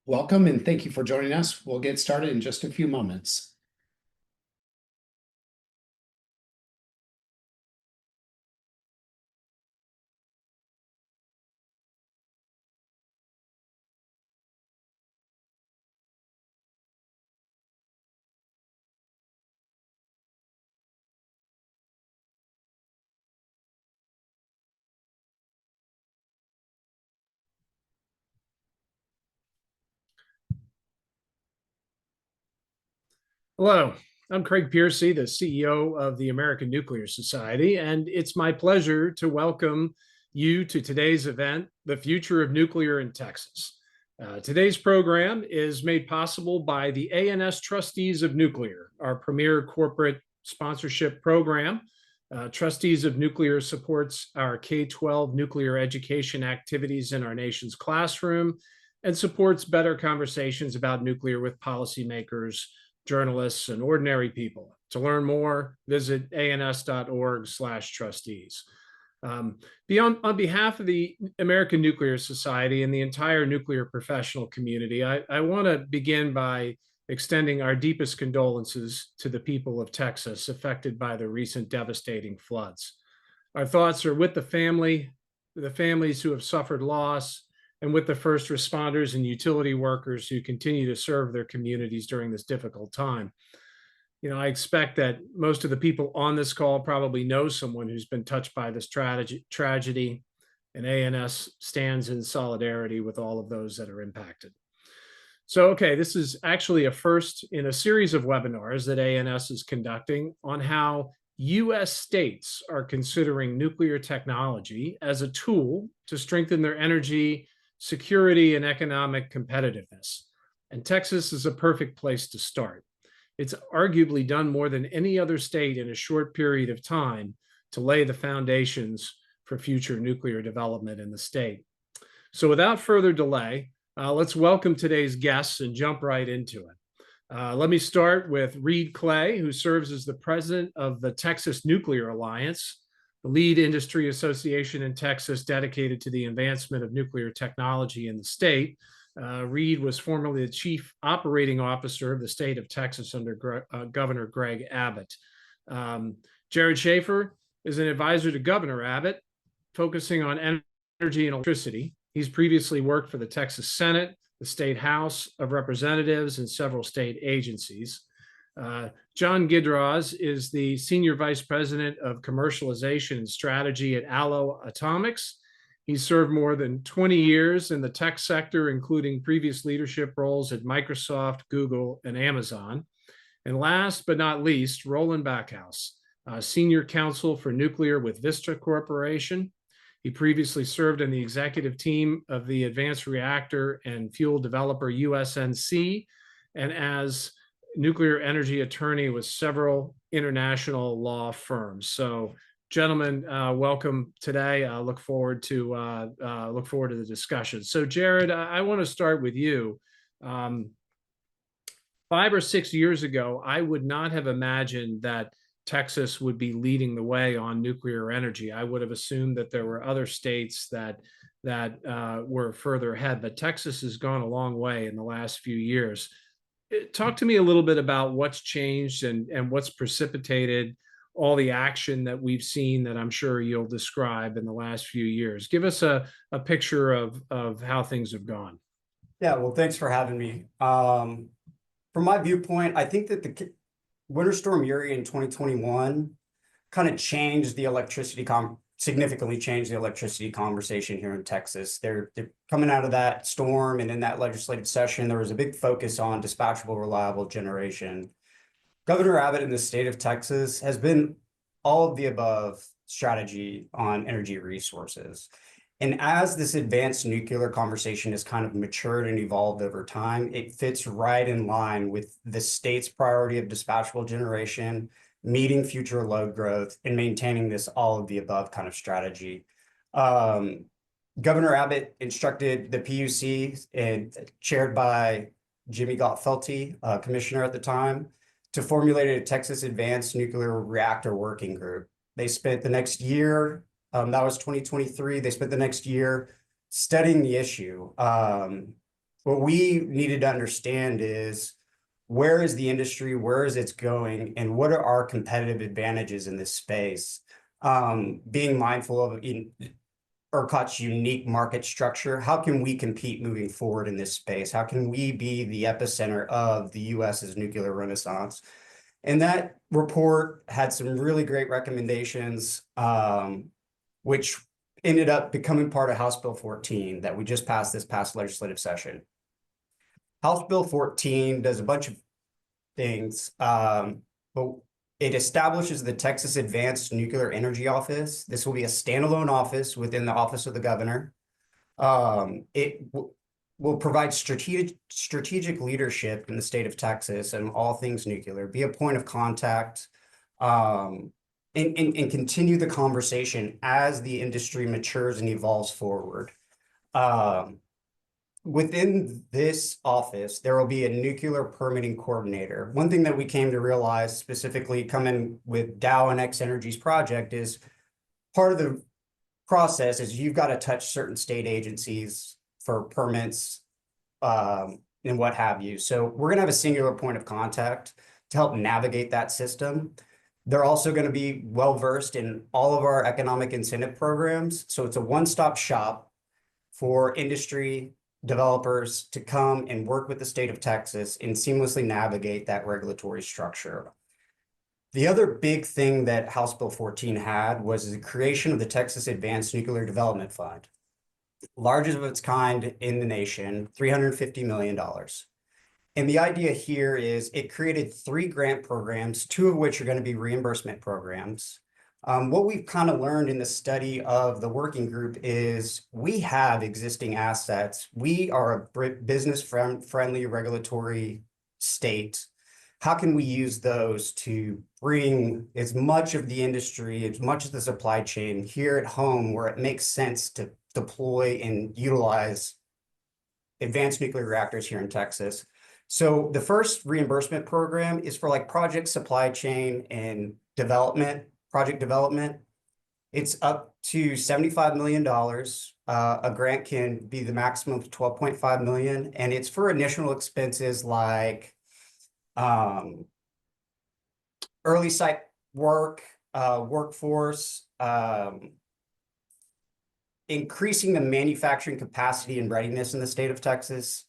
Welcome and thank you for joining us. We'll get started in just a few moments. Hello, I'm Craig Piercy, the CEO of the American Nuclear Society, and it's my pleasure to welcome you to today's event, The Future of Nuclear in Texas. Today's program is made possible by the ANS Trustees of Nuclear, our premier corporate sponsorship program. Trustees of Nuclear supports our K-12 nuclear education activities in our nation's classroom and supports better conversations about nuclear with policymakers, journalists, and ordinary people. To learn more, visit ans.org/trustees. On behalf of the American Nuclear Society and the entire nuclear professional community, I want to begin by extending our deepest condolences to the people of Texas affected by the recent devastating floods. Our thoughts are with the families who have suffered loss, and with the first responders and utility workers who continue to serve their communities during this difficult time. I expect that most of the people on this call probably know someone who's been touched by this tragedy, and ANS stands in solidarity with all of those that are impacted. So, okay, this is actually a first in a series of webinars that ANS is conducting on how U.S. states are considering nuclear technology as a tool to strengthen their energy security and economic competitiveness. And Texas is a perfect place to start. It's arguably done more than any other state in a short period of time to lay the foundations for future nuclear development in the state. So without further delay, let's welcome today's guests and jump right into it. Let me start with Reed Clay, who serves as the president of the Texas Nuclear Alliance, the lead industry association in Texas dedicated to the advancement of nuclear technology in the state. Reed was formerly the chief operating officer of the state of Texas under Governor Greg Abbott. Jared Schaefer is an advisor to Governor Abbott, focusing on energy and electricity. He's previously worked for the Texas Senate, the State House of Representatives, and several state agencies. John Gidroz is the Senior Vice President of Commercialization and Strategy at Allo Atomics. He's served more than 20 years in the tech sector, including previous leadership roles at Microsoft, Google, and Amazon. And last but not least, Roland Backhouse, Senior Counsel for Nuclear with Vista Corporation. He previously served in the executive team of the Advanced Reactor and Fuel Developer USNC, and as nuclear energy attorney with several international law firms. So, gentlemen, welcome today. I look forward to the discussion. So, Jared, I want to start with you. 5 or 6 years ago, I would not have imagined that Texas would be leading the way on nuclear energy. I would have assumed that there were other states that were further ahead, but Texas has gone a long way in the last few years. Talk to me a little bit about what's changed and what's precipitated all the action that we've seen that I'm sure you'll describe in the last few years. Give us a picture of how things have gone. Yeah, well, thanks for having me. From my viewpoint, I think that the Winter Storm Uri in 2021 kind of changed the significantly changed the electricity conversation here in Texas. They're coming out of that storm, and in that legislative session, there was a big focus on dispatchable, reliable generation. Governor Abbott in the state of Texas has been all of the above strategy on energy resources. And as this advanced nuclear conversation has kind of matured and evolved over time, it fits right in line with the state's priority of dispatchable generation, meeting future load growth, and maintaining this all of the above kind of strategy. Governor Abbott instructed the PUC, and chaired by Jimmy Gott-Felty, commissioner at the time, to formulate a Texas Advanced Nuclear Reactor Working Group. They spent the next year, that was 2023, they spent the next year studying the issue. what we needed to understand is where is the industry, where is it going, and what are our competitive advantages in this space? Being mindful of ERCOT's unique market structure, how can we compete moving forward in this space? How can we be the epicenter of the US's nuclear renaissance? And that report had some really great recommendations, which ended up becoming part of House Bill 14 that we just passed this past legislative session. House Bill 14 does a bunch of things, but it establishes the Texas Advanced Nuclear Energy Office. This will be a standalone office within the Office of the Governor. It will provide strategic leadership in the state of Texas and all things nuclear, be a point of contact, and continue the conversation as the industry matures and evolves forward. Within this office, there will be a nuclear permitting coordinator. One thing that we came to realize, specifically coming with Dow and X Energy's project, is part of the process is you've got to touch certain state agencies for permits and what have you. So we're going to have a singular point of contact to help navigate that system. They're also going to be well-versed in all of our economic incentive programs. So it's a one-stop shop for industry developers to come and work with the state of Texas and seamlessly navigate that regulatory structure. The other big thing that House Bill 14 had was the creation of the Texas Advanced Nuclear Development Fund, largest of its kind in the nation, $350 million. And the idea here is it created 3 grant programs, 2 of which are going to be reimbursement programs. What we've kind of learned in the study of the working group is we have existing assets. We are a business-friendly regulatory state. How can we use those to bring as much of the industry, as much of the supply chain here at home where it makes sense to deploy and utilize advanced nuclear reactors here in Texas? So the first reimbursement program is for like project supply chain and project development. It's up to $75 million. A grant can be the maximum of $12.5 million, and it's for initial expenses like early site work, workforce, increasing the manufacturing capacity and readiness in the state of Texas.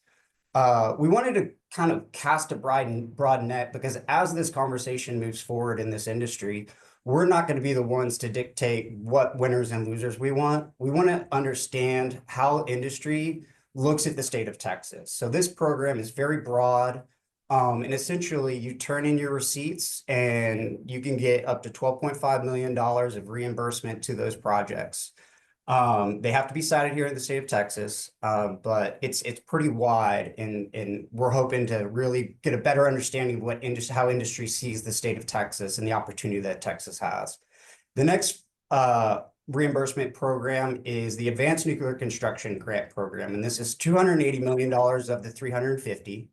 We wanted to kind of cast a broad net because as this conversation moves forward in this industry, we're not going to be the ones to dictate what winners and losers we want. We want to understand how industry looks at the state of Texas. So this program is very broad. And essentially you turn in your receipts and you can get up to $12.5 million of reimbursement to those projects. They have to be cited here in the state of Texas, but it's pretty wide, and we're hoping to really get a better understanding of how industry sees the state of Texas and the opportunity that Texas has. The next reimbursement program is the Advanced Nuclear Construction Grant Program, and this is $280 million of the $350.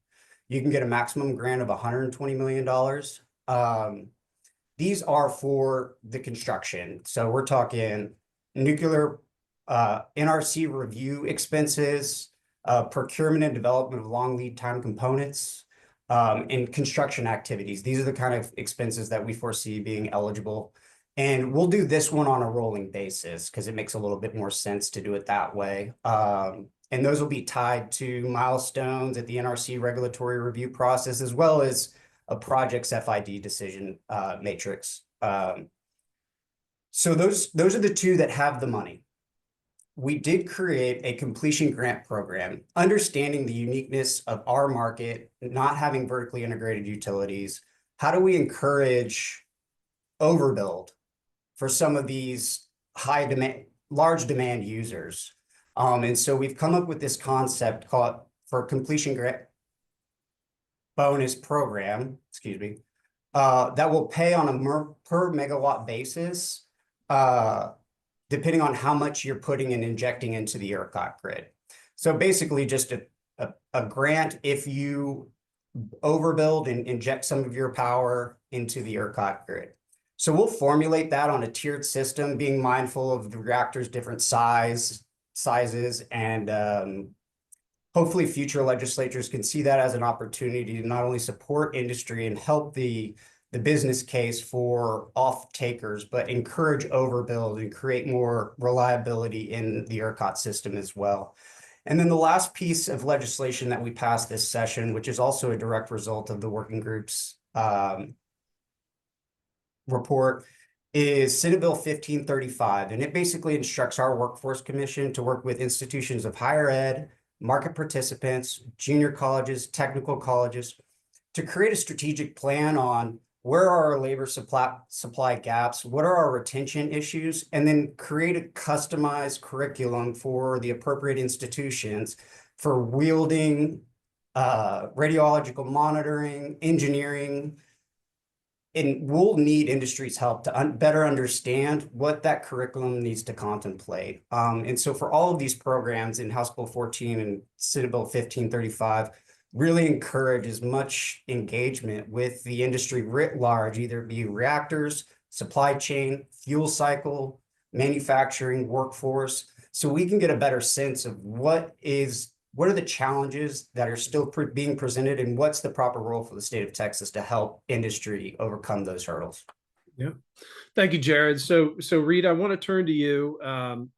You can get a maximum grant of $120 million. These are for the construction, so we're talking nuclear NRC review expenses, procurement and development of long lead time components, and construction activities. These are the kind of expenses that we foresee being eligible. And we'll do this one on a rolling basis because it makes a little bit more sense to do it that way. And those will be tied to milestones at the NRC regulatory review process, as well as a project's FID decision matrix. So those are the 2 that have the money. We did create a completion grant program, understanding the uniqueness of our market, not having vertically integrated utilities. How do we encourage overbuild for some of these large demand users? And so we've come up with this concept called for completion grant bonus program, that will pay on a per megawatt basis, depending on how much you're putting and injecting into the ERCOT grid. So basically just a grant if you overbuild and inject some of your power into the ERCOT grid. So we'll formulate that on a tiered system, being mindful of the reactor's different sizes and hopefully future legislatures can see that as an opportunity to not only support industry and help the business case for off takers, but encourage overbuild and create more reliability in the ERCOT system as well. And then the last piece of legislation that we passed this session, which is also a direct result of the working group's report, is Senate Bill 1535. And it basically instructs our Workforce Commission to work with institutions of higher ed, market participants, junior colleges, technical colleges, to create a strategic plan on where are our labor supply gaps, what are our retention issues, and then create a customized curriculum for the appropriate institutions for wielding radiological monitoring, engineering. And we'll need industry's help to better understand what that curriculum needs to contemplate. And so for all of these programs in House Bill 14 and Senate Bill 1535, really encourage as much engagement with the industry writ large, either it be reactors, supply chain, fuel cycle, manufacturing, workforce, so we can get a better sense of what are the challenges that are still being presented and what's the proper role for the state of Texas to help industry overcome those hurdles. Yeah. Thank you, Jared. So Reed, I want to turn to you.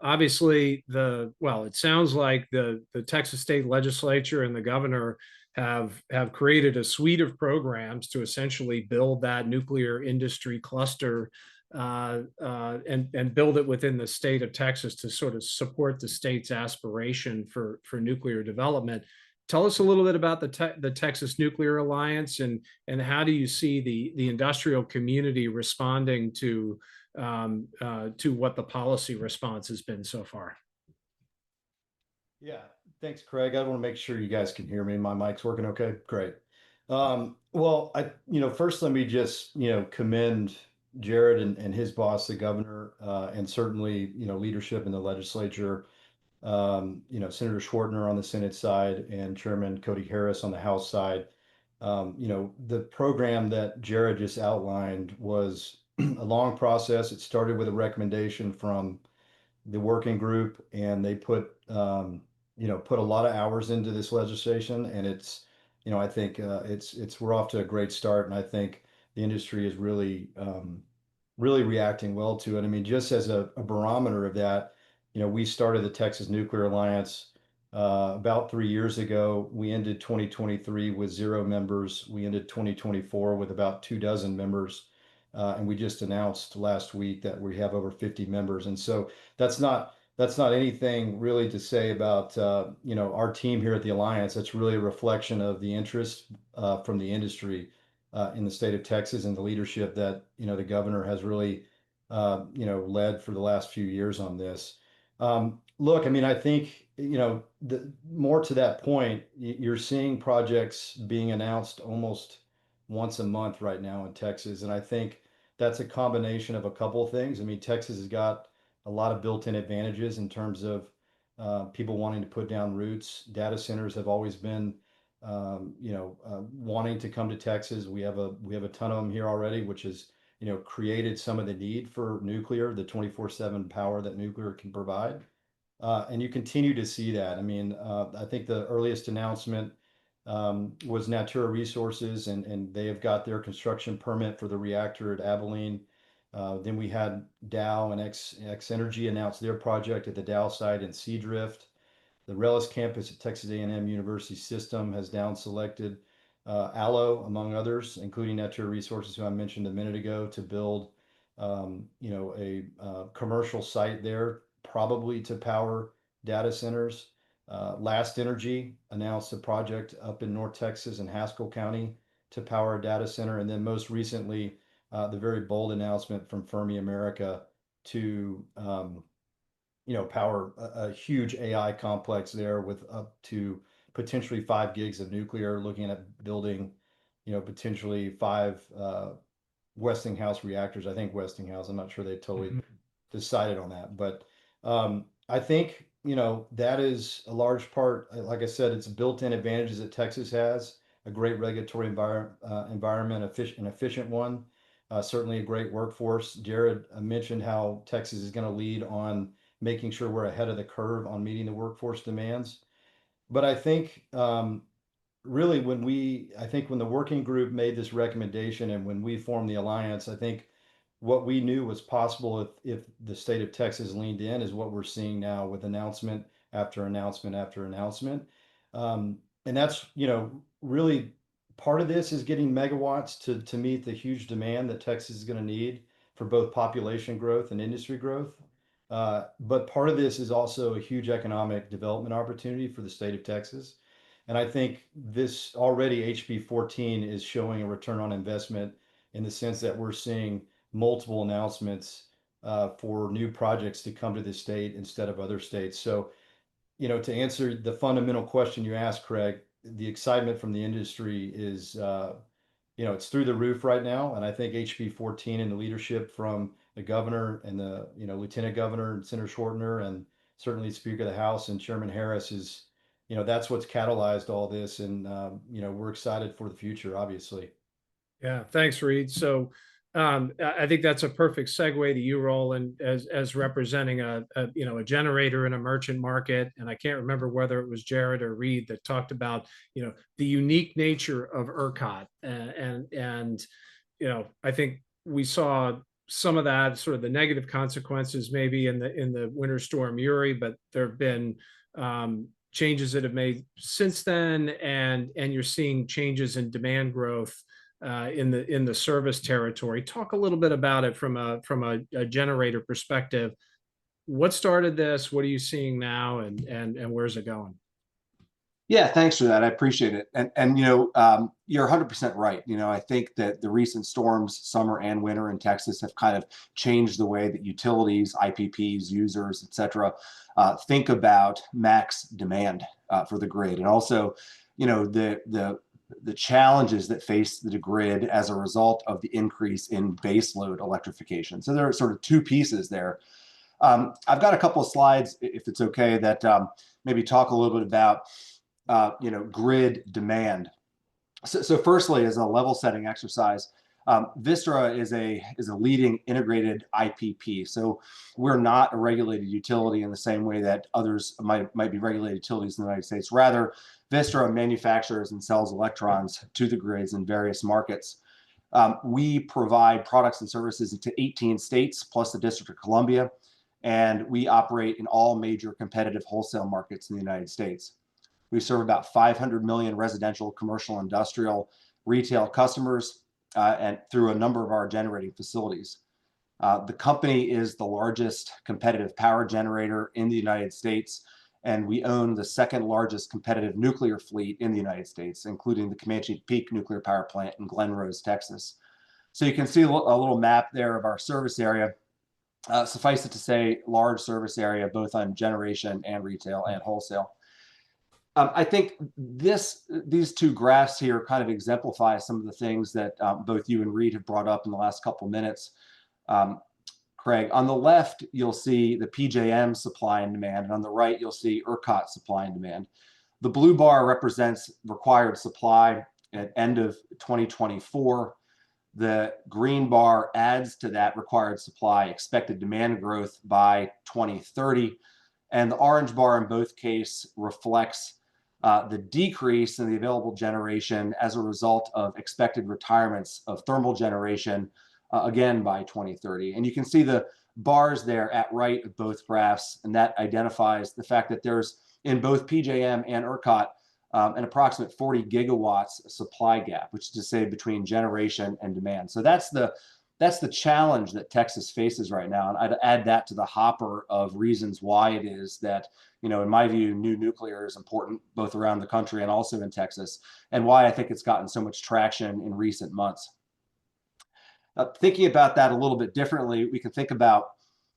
Obviously, it sounds like the Texas State Legislature and the governor have created a suite of programs to essentially build that nuclear industry cluster and build it within the state of Texas to sort of support the state's aspiration for nuclear development. Tell us a little bit about the Texas Nuclear Alliance and how do you see the industrial community responding to what the policy response has been so far? Yeah, thanks, Craig. I want to make sure you guys can hear me. My mic's working okay? Great. Well, first let me just, commend Jared and his boss, the governor, and certainly, leadership in the legislature, Senator Schwartner on the Senate side and Chairman Cody Harris on the House side. The program that Jared just outlined was a long process. It started with a recommendation from the working group, and they put a lot of hours into this legislation, and it's, I think we're off to a great start, and I think the industry is really reacting well to it. I mean, just as a barometer of that, we started the Texas Nuclear Alliance about 3 years ago. We ended 2023 with 0 members. We ended 2024 with about 24 members. And we just announced last week that we have over 50 members. And so that's not anything really to say about our team here at the Alliance. That's really a reflection of the interest from the industry in the state of Texas and the leadership that the governor has really led for the last few years on this. Look, I mean, I think more to that point, you're seeing projects being announced almost once a month right now in Texas, and I think that's a combination of a couple of things. I mean, Texas has got a lot of built-in advantages in terms of people wanting to put down roots. Data centers have always been, wanting to come to Texas. We have a ton of them here already, which has, created some of the need for nuclear, the 24/7 power that nuclear can provide. And you continue to see that. I mean, I think the earliest announcement was Natura Resources, and they have got their construction permit for the reactor at Abilene. Then we had Dow and X Energy announce their project at the Dow site in Seadrift. The Rellis campus at Texas A&M University System has down selected Allo, among others, including Natura Resources, who I mentioned a minute ago, to build a commercial site there, probably to power data centers. Last Energy announced a project up in North Texas in Haskell County to power a data center. And then most recently, the very bold announcement from Fermi America to power a huge AI complex there with up to potentially 5 gigs of nuclear, looking at building, potentially 5 Westinghouse reactors. I think Westinghouse, I'm not sure they totally decided on that, but I think, that is a large part. Like I said, it's built-in advantages that Texas has, a great regulatory environment, an efficient one, certainly a great workforce. Jared mentioned how Texas is going to lead on making sure we're ahead of the curve on meeting the workforce demands. But I think really I think when the working group made this recommendation and when we formed the alliance, I think what we knew was possible if the state of Texas leaned in is what we're seeing now with announcement after announcement after announcement. And that's, really part of this is getting megawatts to meet the huge demand that Texas is going to need for both population growth and industry growth. But part of this is also a huge economic development opportunity for the state of Texas. And I think this already HB 14 is showing a return on investment in the sense that we're seeing multiple announcements for new projects to come to the state instead of other states. So, to answer the fundamental question you asked, Craig, the excitement from the industry is, it's through the roof right now. And I think HB 14 and the leadership from the governor and the, Lieutenant Governor and Senator Schwartner and certainly Speaker of the House and Chairman Harris is, that's what's catalyzed all this. And, we're excited for the future, obviously. Yeah, thanks, Reed. So I think that's a perfect segue to you, Roland, as representing a generator in a merchant market. And I can't remember whether it was Jared or Reed that talked about the unique nature of ERCOT, and I think we saw some of that, sort of the negative consequences maybe in the winter storm Uri, but there have been changes that have made since then, and you're seeing changes in demand growth in the service territory. Talk a little bit about it from a generator perspective. What started this? What are you seeing now, and where's it going? Yeah, thanks for that. I appreciate it. And you're 100% right. I think that the recent storms, summer and winter in Texas, have kind of changed the way that utilities, IPPs, users, et cetera, think about max demand for the grid. And also, the challenges that face the grid as a result of the increase in baseload electrification. So there are sort of two pieces there. I've got a couple of slides, if it's okay, that maybe talk a little bit about grid demand. So firstly, as a level setting exercise, Vistra is a leading integrated IPP. So we're not a regulated utility in the same way that others might be regulated utilities in the United States. Rather, Vistra manufactures and sells electrons to the grids in various markets. We provide products and services into 18 states plus the District of Columbia, and we operate in all major competitive wholesale markets in the United States. We serve about 500 million residential, commercial, industrial, retail customers, and through a number of our generating facilities. The company is the largest competitive power generator in the United States, and we own the second largest competitive nuclear fleet in the United States, including the Comanche Peak nuclear power plant in Glen Rose, Texas. So you can see a little map there of our service area. Suffice it to say, large service area, both on generation and retail and wholesale. I think these two graphs here kind of exemplify some of the things that both you and Reed have brought up in the last couple minutes. Craig, on the left, you'll see the PJM supply and demand, and on the right, you'll see ERCOT supply and demand. The blue bar represents required supply at end of 2024. The green bar adds to that required supply expected demand growth by 2030. And the orange bar in both cases reflects the decrease in the available generation as a result of expected retirements of thermal generation, again by 2030. And you can see the bars there at right of both graphs, and that identifies the fact that there's, in both PJM and ERCOT, an approximate 40 gigawatts supply gap, which is to say between generation and demand. So that's the challenge that Texas faces right now. And I'd add that to the hopper of reasons why it is that, in my view, new nuclear is important both around the country and also in Texas, and why I think it's gotten so much traction in recent months. Thinking about that a little bit differently, we can think about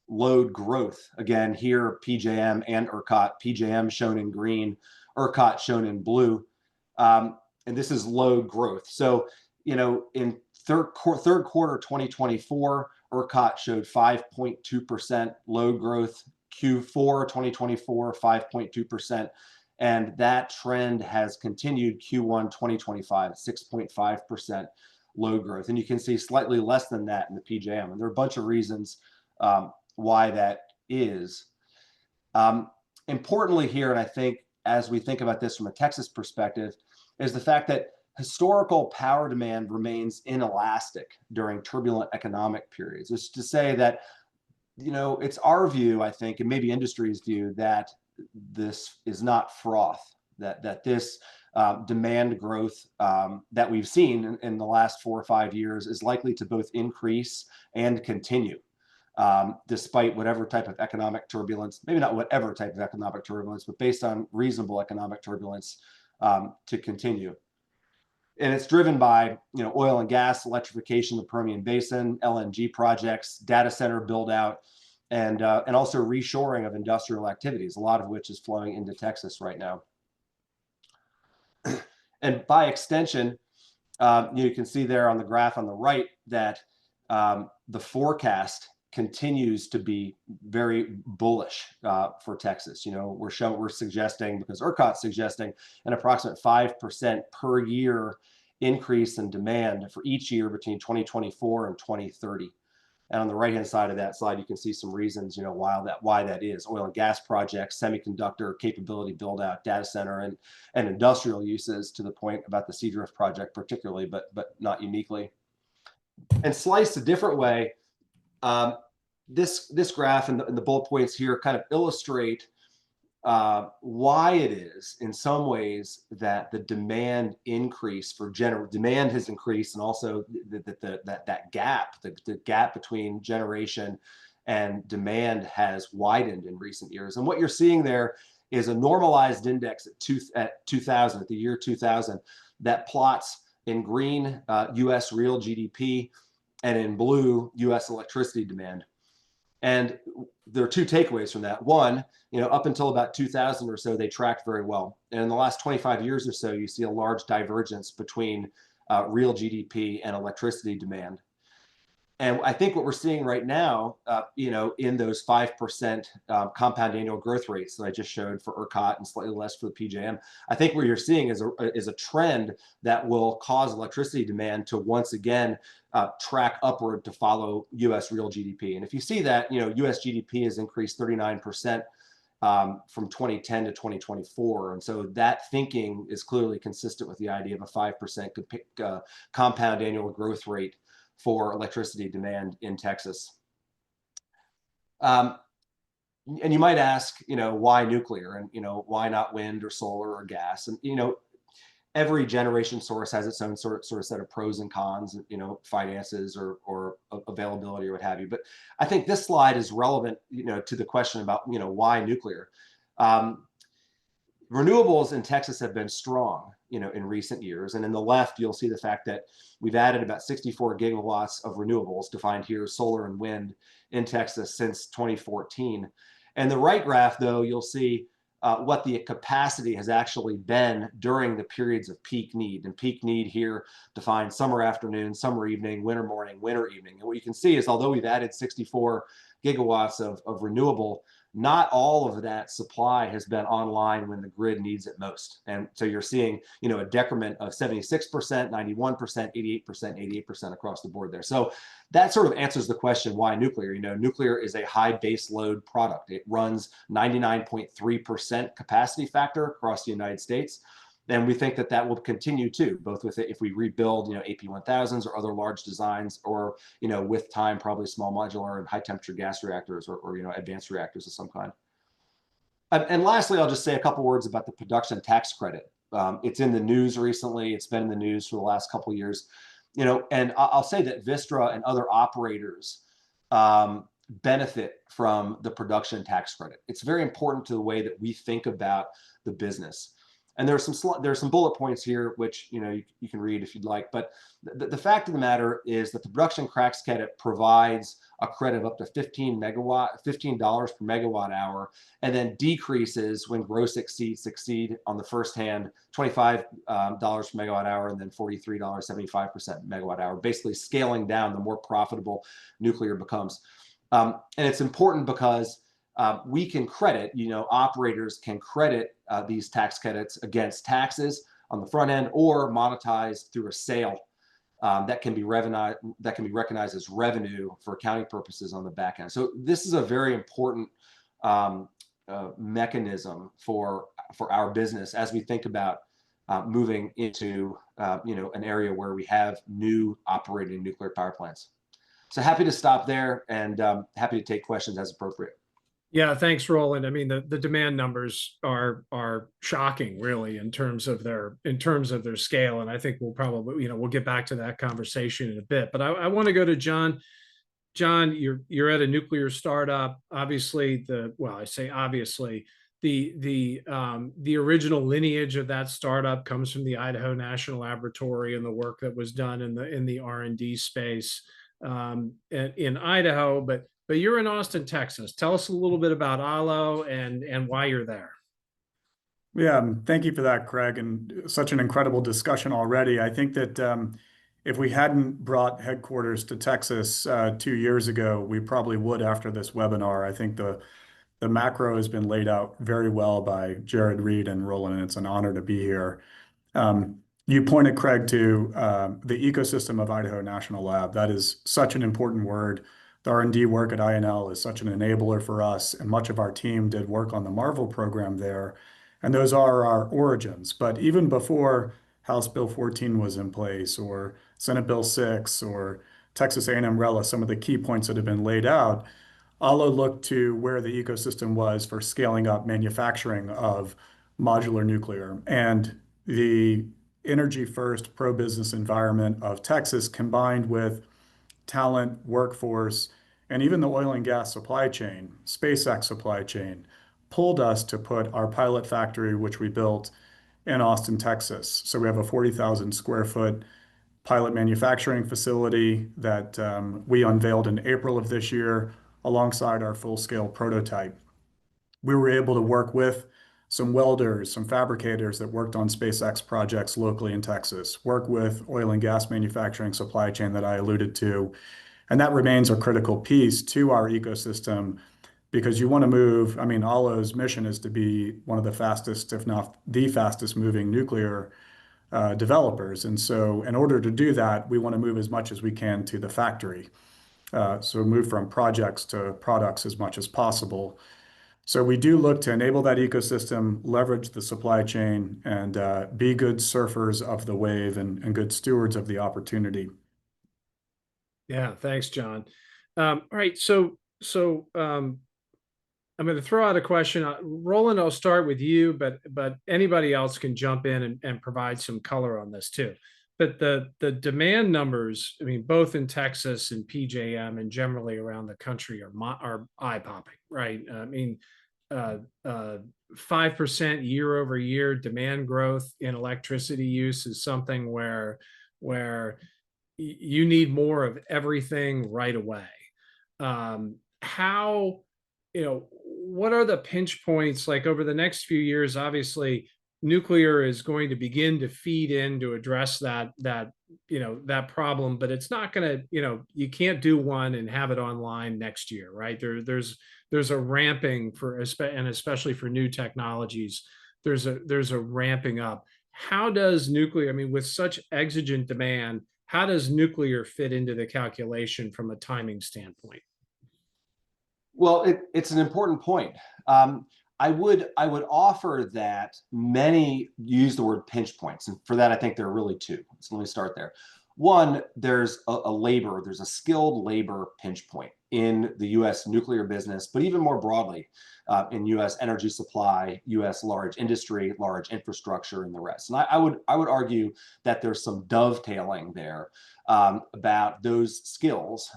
load growth. Again, here, PJM and ERCOT, PJM shown in green, ERCOT shown in blue. And this is load growth. So, in third quarter 2024, ERCOT showed 5.2% load growth. Q4 2024, 5.2%. And that trend has continued Q1 2025, 6.5% load growth. And you can see slightly less than that in the PJM. And there are a bunch of reasons why that is. Importantly here, and I think as we think about this from a Texas perspective is the fact that historical power demand remains inelastic during turbulent economic periods. It's to say that, you know, it's our view, I think, and maybe industry's view, that this is not froth, that this demand growth that we've seen in the last 4 or 5 years is likely to both increase and continue, despite whatever type of economic turbulence, maybe not whatever type of economic turbulence, but based on reasonable economic turbulence to continue. And it's driven by, you know, oil and gas, electrification of the Permian Basin, LNG projects, data center build out, and also reshoring of industrial activities, a lot of which is flowing into Texas right now. And by extension, you can see there on the graph on the right that the forecast continues to be very bullish for Texas. You know, we're suggesting, because ERCOT's suggesting, an approximate 5% per year increase in demand for each year between 2024 and 2030. And on the right-hand side of that slide, you can see some reasons, you know, why that is. Oil and gas projects, semiconductor capability build out, data center, and industrial uses, to the point about the Seadrift project particularly, but not uniquely. And sliced a different way, this graph and the bullet points here kind of illustrate why it is, in some ways, that the demand increase for demand has increased, and also that gap, the gap between generation and demand has widened in recent years. And what you're seeing there is a normalized index at 2000, at the year 2000, that plots in green U.S. real GDP, and in blue U.S. electricity demand. And there are two takeaways from that. One, you know, up until about 2000 or so, they tracked very well. And in the last 25 years or so, you see a large divergence between real GDP and electricity demand. And I think what we're seeing right now, you know, in those 5% compound annual growth rates that I just showed for ERCOT and slightly less for the PJM, I think what you're seeing is a trend that will cause electricity demand to once again track upward to follow U.S. real GDP. And if you see that, you know, U.S. GDP has increased 39% from 2010 to 2024. And so that thinking is clearly consistent with the idea of a 5% compound annual growth rate for electricity demand in Texas. And you might ask, you know, why nuclear, and, you know, why not wind or solar or gas? And, you know, every generation source has its own sort of set of pros and cons, you know, finances or availability or what have you. But I think this slide is relevant, you know, to the question about, you know, why nuclear. Renewables in Texas have been strong, you know, in recent years. And in the left, you'll see the fact that we've added about 64 gigawatts of renewables, defined here as solar and wind, in Texas since 2014. And the right graph, though, you'll see what the capacity has actually been during the periods of peak need. And peak need here defines summer afternoon, summer evening, winter morning, winter evening. And what you can see is, although we've added 64 gigawatts of renewable, not all of that supply has been online when the grid needs it most. And so you're seeing, you know, a decrement of 76%, 91%, 88%, 88% across the board there. So that sort of answers the question, why nuclear? You know, nuclear is a high base load product. It runs 99.3% capacity factor across the United States. And we think that that will continue too, both with it, if we rebuild, you know, AP1000s or other large designs, or, you know, with time, probably small modular and high temperature gas reactors, or you know, advanced reactors of some kind. And lastly, I'll just say a couple words about the production tax credit. It's in the news recently. It's been in the news for the last couple of years, you know, and I'll say that Vistra and other operators benefit from the production tax credit. It's very important to the way that we think about the business. And there's some bullet points here, which, you know, you can read if you'd like. But the fact of the matter is that the production tax credit provides a credit of up to $15 per megawatt hour, and then decreases when gross exceed on the first hand $25 per megawatt hour, and then $43.75 megawatt hour, basically scaling down the more profitable nuclear becomes. And it's important because we can credit, you know, operators can credit these tax credits against taxes on the front end, or monetized through a sale that can be recognized as revenue for accounting purposes on the back end. So this is a very important mechanism for our business as we think about moving into an area where we have new operating nuclear power plants. So happy to stop there, and happy to take questions as appropriate. Yeah, thanks, Roland. I mean, the demand numbers are shocking, really, in terms of their scale. And I think we'll probably, we'll get back to that conversation in a bit. But I want to go to John. John, you're at a nuclear startup. Obviously, I say obviously, the original lineage of that startup comes from the Idaho National Laboratory and the work that was done in the R&D space in Idaho. But you're in Austin, Texas. Tell us a little bit about ALO and why you're there. Yeah, thank you for that, Craig, and such an incredible discussion already. I think that if we hadn't brought headquarters to Texas 2 years ago, we probably would after this webinar. I think the macro has been laid out very well by Jared Reed and Roland, and it's an honor to be here. You pointed, Craig, to the ecosystem of Idaho National Lab. That is such an important word. The R&D work at INL is such an enabler for us, and much of our team did work on the Marvel program there, and those are our origins. But even before House Bill 14 was in place, or Senate Bill 6, or Texas A&M RELA, some of the key points that have been laid out, ALO looked to where the ecosystem was for scaling up manufacturing of modular nuclear. And the energy-first pro-business environment of Texas, combined with talent, workforce, and even the oil and gas supply chain, SpaceX supply chain, pulled us to put our pilot factory, which we built in Austin, Texas. So we have a 40,000 square foot pilot manufacturing facility that we unveiled in April of this year alongside our full-scale prototype. We were able to work with some welders, some fabricators that worked on SpaceX projects locally in Texas, work with oil and gas manufacturing supply chain that I alluded to. And that remains a critical piece to our ecosystem, because you want to move, I mean, ALO's mission is to be one of the fastest, if not the fastest moving nuclear developers. And so in order to do that, we want to move as much as we can to the factory. So move from projects to products as much as possible. So we do look to enable that ecosystem, leverage the supply chain, and be good surfers of the wave and good stewards of the opportunity. Yeah, thanks, John. All right, so I'm going to throw out a question. Roland, I'll start with you, but anybody else can jump in and provide some color on this too. But the demand numbers, I mean, both in Texas and PJM and generally around the country are eye-popping, right? I mean, 5% year over year demand growth in electricity use is something where you need more of everything right away. What are the pinch points like over the next few years? Obviously, nuclear is going to begin to feed in to address that problem, but it's not going to, you can't do one and have it online next year, right? There's a ramping and especially for new technologies, there's a ramping up. How does nuclear, I mean, with such exigent demand, how does nuclear fit into the calculation from a timing standpoint? Well, it's an important point. I would offer that many use the word pinch points, and for that I think there are really two. So let me start there. One, there's a skilled labor pinch point in the U.S. nuclear business, but even more broadly in U.S. energy supply, U.S. large industry, large infrastructure, and the rest. And I would argue that there's some dovetailing there about those skills,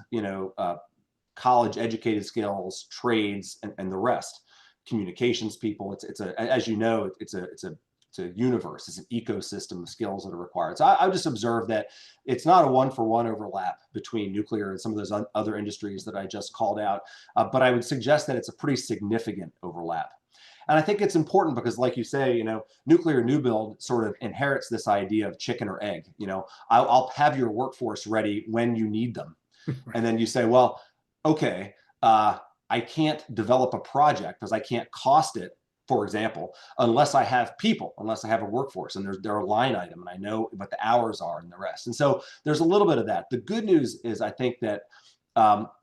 college educated skills, trades, and the rest. Communications people, as you know, it's a universe, it's an ecosystem of skills that are required. So I would just observe that it's not a one-for-one overlap between nuclear and some of those other industries that I just called out, but I would suggest that it's a pretty significant overlap. And I think it's important because, like you say, nuclear new build sort of inherits this idea of chicken or egg. I'll have your workforce ready when you need them. And then you say, well, okay, I can't develop a project because I can't cost it, for example, unless I have people, unless I have a workforce, and they're a line item, and I know what the hours are and the rest. And so there's a little bit of that. The good news is I think that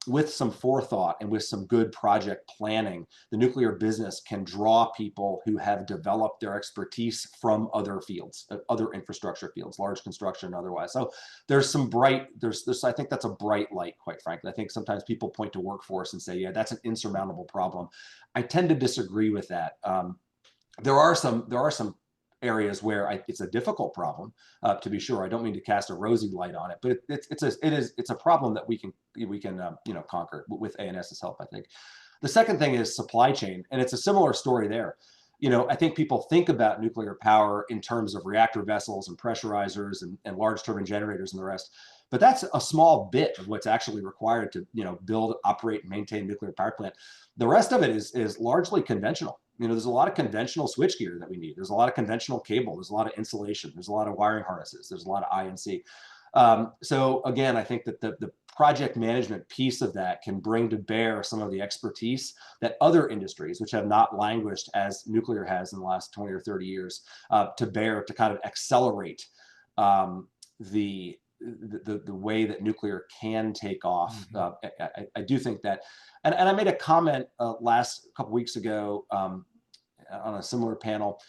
with some forethought and with some good project planning, the nuclear business can draw people who have developed their expertise from other fields, other infrastructure fields, large construction and otherwise. So there's some bright, I think that's a bright light, quite frankly. I think sometimes people point to workforce and say, yeah, that's an insurmountable problem. I tend to disagree with that. There are some areas where it's a difficult problem, to be sure. I don't mean to cast a rosy light on it, but it's a problem that we can conquer with ANS's help, I think. The second thing is supply chain, and it's a similar story there. I think people think about nuclear power in terms of reactor vessels and pressurizers and large turbine generators and the rest, but that's a small bit of what's actually required to build, operate, and maintain a nuclear power plant. The rest of it is largely conventional. There's a lot of conventional switchgear that we need. There's a lot of conventional cable. There's a lot of insulation. There's a lot of wiring harnesses. There's a lot of I&C. So again, I think that the project management piece of that can bring to bear some of the expertise that other industries, which have not languished as nuclear has in the last 20 or 30 years, to bear to kind of accelerate the way that nuclear can take off. I do think that, and I made a comment last couple weeks ago on a similar panel,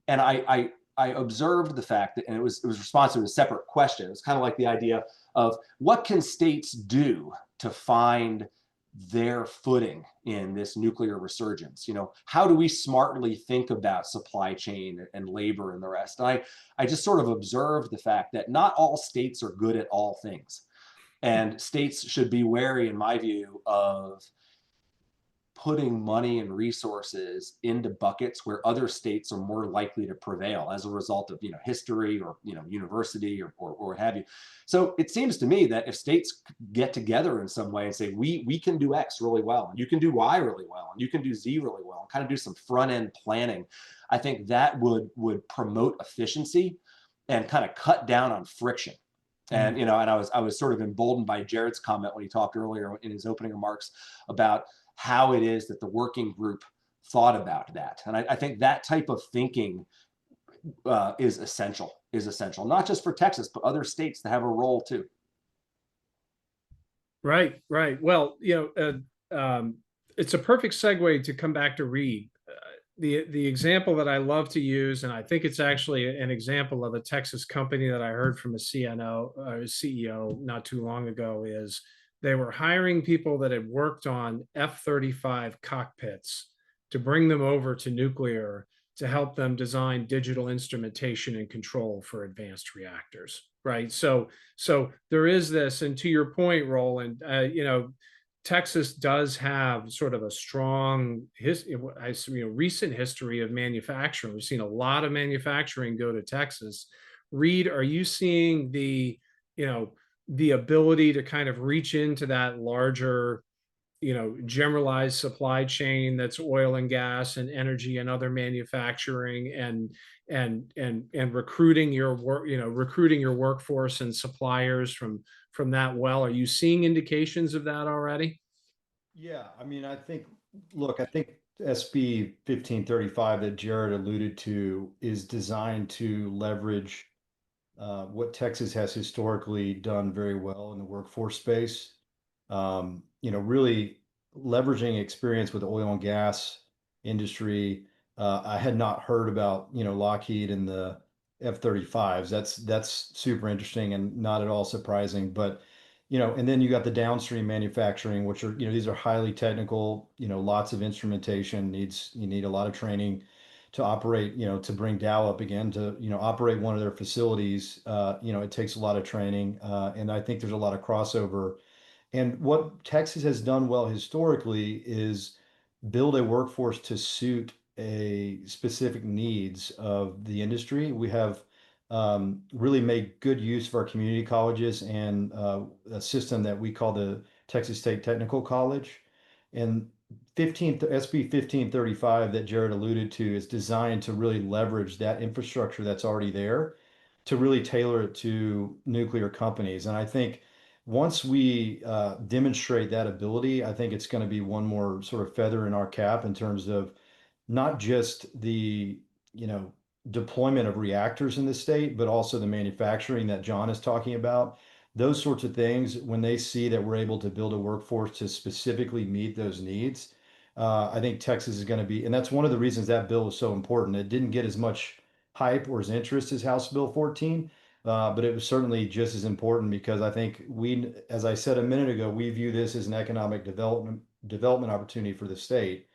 and I observed the fact that, and it was responsive to a separate question. It's kind of like the idea of what can states do to find their footing in this nuclear resurgence. How do we smartly think about supply chain and labor and the rest? And I just sort of observed the fact that not all states are good at all things, and states should be wary, in my view, of putting money and resources into buckets where other states are more likely to prevail as a result of history or university or what have you. So it seems to me that if states get together in some way and say we can do X really well, and you can do Y really well, and you can do Z really well, and kind of do some front end planning, I think that would promote efficiency and kind of cut down on friction. And and I was sort of emboldened by Jared's comment when he talked earlier in his opening remarks about how it is that the working group thought about that. And I think that type of thinking is essential, not just for Texas, but other states that have a role too. Right. Well, it's a perfect segue to come back to Reed. The example that I love to use, and I think it's actually an example of a Texas company that I heard from a CEO not too long ago, is they were hiring people that had worked on F-35 cockpits to bring them over to nuclear to help them design digital instrumentation and control for advanced reactors, right? So there is this, and to your point, Roland, Texas does have sort of a strong recent history of manufacturing. We've seen a lot of manufacturing go to Texas. Reed, are you seeing the ability to kind of reach into that larger, generalized supply chain that's oil and gas and energy and other manufacturing and recruiting your workforce and suppliers from that well? Are you seeing indications of that already? Yeah, I mean, I think SB 1535 that Jared alluded to is designed to leverage what Texas has historically done very well in the workforce space. Really leveraging experience with the oil and gas industry. I had not heard about, Lockheed and the F-35s. That's super interesting and not at all surprising. But, and then you got the downstream manufacturing, which are, these are highly technical, lots of instrumentation, you need a lot of training to operate, to bring Dow up again, to, operate one of their facilities. It takes a lot of training. And I think there's a lot of crossover. And what Texas has done well historically is build a workforce to suit a specific needs of the industry. We have really made good use of our community colleges and a system that we call the Texas State Technical College. And SB 1535 that Jared alluded to is designed to really leverage that infrastructure that's already there to really tailor it to nuclear companies. And I think once we demonstrate that ability, I think it's going to be one more sort of feather in our cap in terms of not just the, deployment of reactors in the state, but also the manufacturing that John is talking about. those sorts of things, when they see that we're able to build a workforce to specifically meet those needs, I think Texas is going to be, and that's one of the reasons that bill is so important. It didn't get as much hype or as interest as House Bill 14, but it was certainly just as important because I think we, as I said a minute ago, we view this as an economic development opportunity for the state.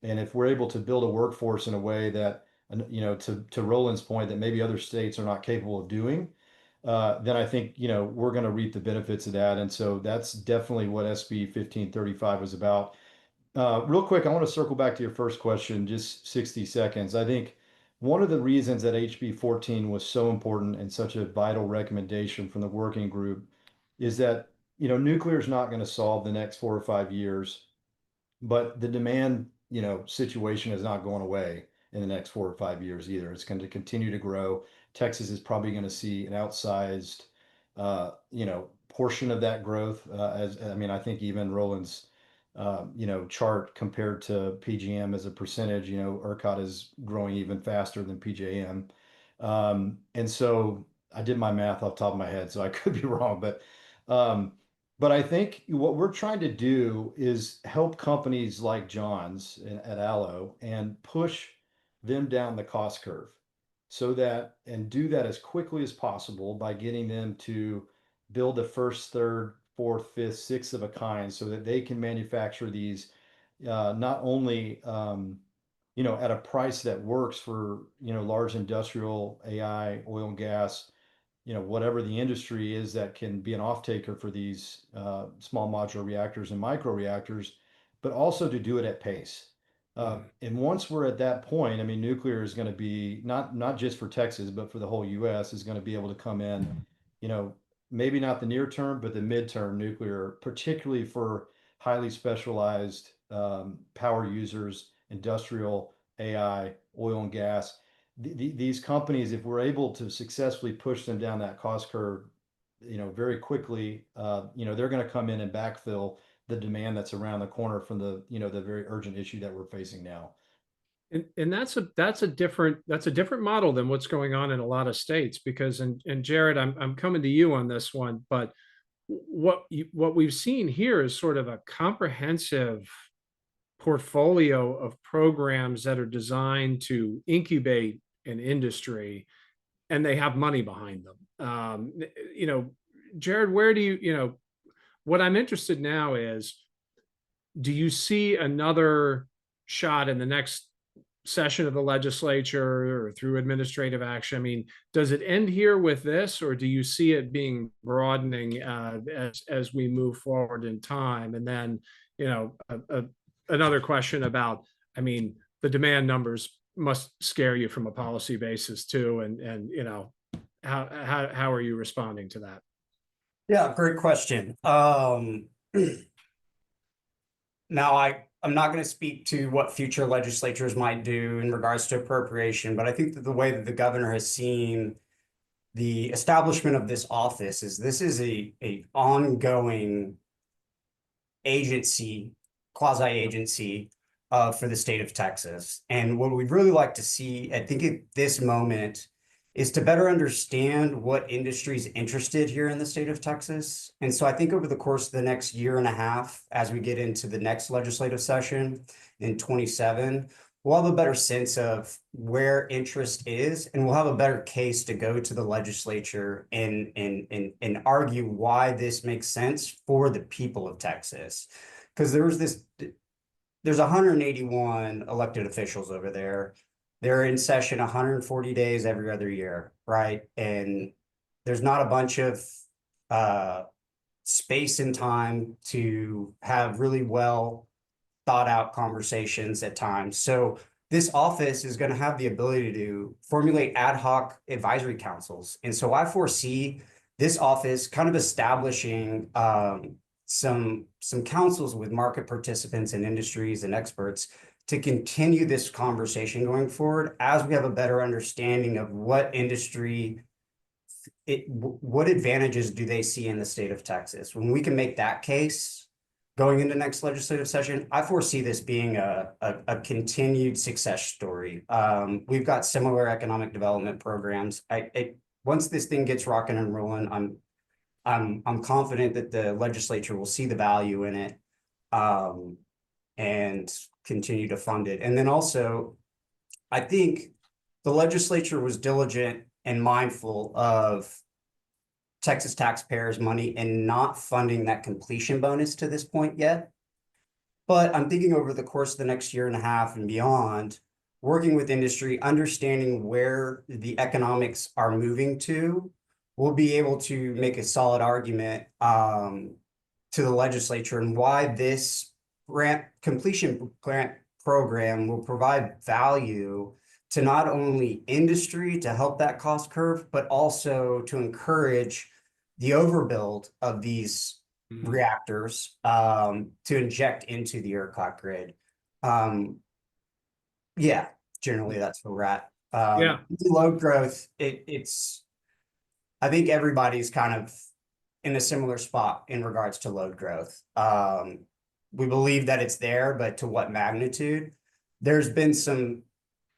And if we're able to build a workforce in a way that, to Roland's point, that maybe other states are not capable of doing, then I think, we're going to reap the benefits of that. And so that's definitely what SB 1535 was about. Real quick, I want to circle back to your first question, just 60 seconds. I think one of the reasons that HB 14 was so important and such a vital recommendation from the working group is that, nuclear is not going to solve the next 4 or 5 years, but the demand, situation is not going away in the next 4 or 5 years either. It's going to continue to grow. Texas is probably going to see an outsized, portion of that growth. I think even Roland's, chart compared to PGM as a percentage, ERCOT is growing even faster than PJM. And so I did my math off the top of my head, so I could be wrong, but I think what we're trying to do is help companies like John's at Allo and push them down the cost curve and do that as quickly as possible by getting them to build the first, third, fourth, fifth, sixth of a kind so that they can manufacture these not only at a price that works for large industrial, AI, oil and gas, whatever the industry is that can be an off taker for these small modular reactors and micro reactors, but also to do it at pace. And once we're at that point, nuclear is going to be not just for Texas, but for the whole US is going to be able to come in, maybe not the near term, but the midterm nuclear, particularly for highly specialized power users, industrial, AI, oil and gas. These companies, if we're able to successfully push them down that cost curve, very quickly, they're going to come in and backfill the demand that's around the corner from the very urgent issue that we're facing now. And that's a different model than what's going on in a lot of states, because and Jared, I'm coming to you on this one, but what we've seen here is sort of a comprehensive portfolio of programs that are designed to incubate an industry, and they have money behind them. Jared, where do you, what I'm interested now is, do you see another shot in the next session of the legislature or through administrative action? Does it end here with this, or do you see it being broadening as we move forward in time? And then, another question about, the demand numbers must scare you from a policy basis too. And how are you responding to that? Yeah, great question. Now, I'm not going to speak to what future legislatures might do in regards to appropriation, but I think that the way that the governor has seen the establishment of this office is this is a ongoing agency, quasi-agency for the state of Texas. And what we'd really like to see, I think at this moment, is to better understand what industry is interested here in the state of Texas. And so I think over the course of the next year and a half, as we get into the next legislative session in 27, we'll have a better sense of where interest is, and we'll have a better case to go to the legislature and argue why this makes sense for the people of Texas. Because there's 181 elected officials over there. They're in session 140 days every other year, right? And there's not a bunch of space and time to have really well thought out conversations at times. So this office is going to have the ability to formulate ad hoc advisory councils. And so I foresee this office kind of establishing some councils with market participants and industries and experts to continue this conversation going forward as we have a better understanding of what industry, what advantages do they see in the state of Texas. When we can make that case going into next legislative session, I foresee this being a continued success story. We've got similar economic development programs. Once this thing gets rocking and rolling, I'm confident that the legislature will see the value in it, and continue to fund it. And then also, I think the legislature was diligent and mindful of Texas taxpayers' money and not funding that completion bonus to this point yet. But I'm thinking over the course of the next year and a half and beyond, working with industry, understanding where the economics are moving to, we'll be able to make a solid argument to the legislature and why this completion grant program will provide value to not only industry to help that cost curve, but also to encourage the overbuild of these reactors to inject into the ERCOT grid. Yeah, generally that's where we're at. Yeah. Load growth, it's I think everybody's kind of in a similar spot in regards to load growth. We believe that it's there, but to what magnitude? There's been some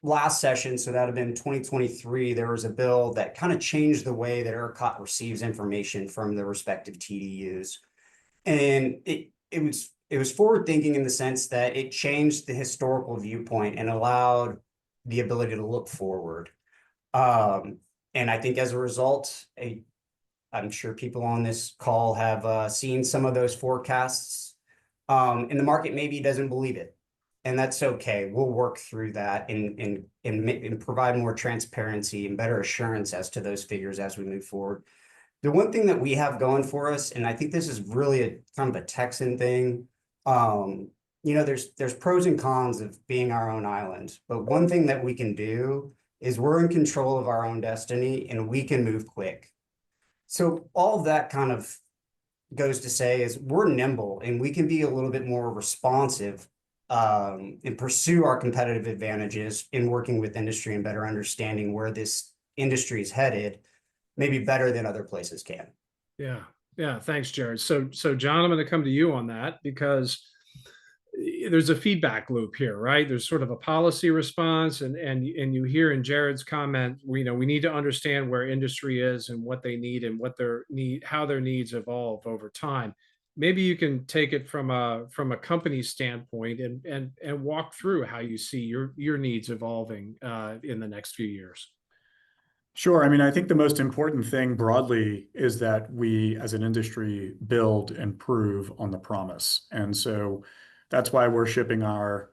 last session, so that would have been 2023, there was a bill that kind of changed the way that ERCOT receives information from the respective TDUs. And it was forward thinking in the sense that it changed the historical viewpoint and allowed the ability to look forward. And I think as a result, I'm sure people on this call have seen some of those forecasts, and the market maybe doesn't believe it. And that's okay. We'll work through that and provide more transparency and better assurance as to those figures as we move forward. The one thing that we have going for us, and I think this is really a kind of a Texan thing, you know, there's pros and cons of being our own island, but one thing that we can do is we're in control of our own destiny and we can move quick. So all of that kind of goes to say is we're nimble and we can be a little bit more responsive and pursue our competitive advantages in working with industry and better understanding where this industry is headed, maybe better than other places can. Yeah. Yeah. Thanks, Jared. So John, I'm going to come to you on that because there's a feedback loop here, right? There's sort of a policy response, and you hear in Jared's comment, we need to understand where industry is and what they need and how their needs evolve over time. Maybe you can take it from a company standpoint and walk through how you see your needs evolving in the next few years. Sure. I mean, I think the most important thing broadly is that we as an industry build and prove on the promise. And so that's why we're shipping our